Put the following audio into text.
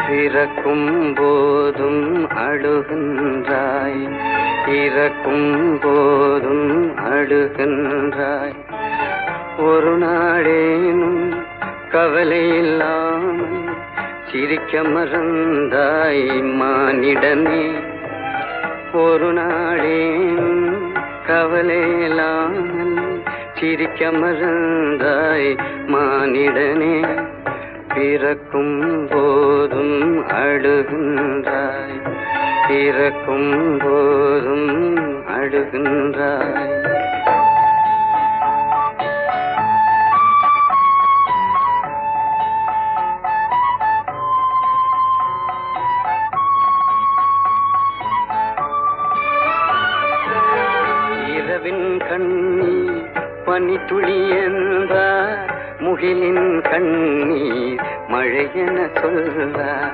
பிறக்கும் போதும் அழுகின்றாய், இறக்கும் போதும் அழுகின்றாய். ஒரு நாளேனும் கவலை இல்லாமல் சிரிக்க மறந்தாய் மானிடனே. ஒரு நாளேனும் கவலை இல்லாமல் சிரிக்க மறந்தாய் மானிடனே. பிறக்கும் போதும் அழுகின்றாய், இறக்கும் போதும் அழுகின்றாய். இரவின் கண்ணீர் பனித்துளி என்றார், முகிலின் கண்ணீர் மழையென சொல்வார்.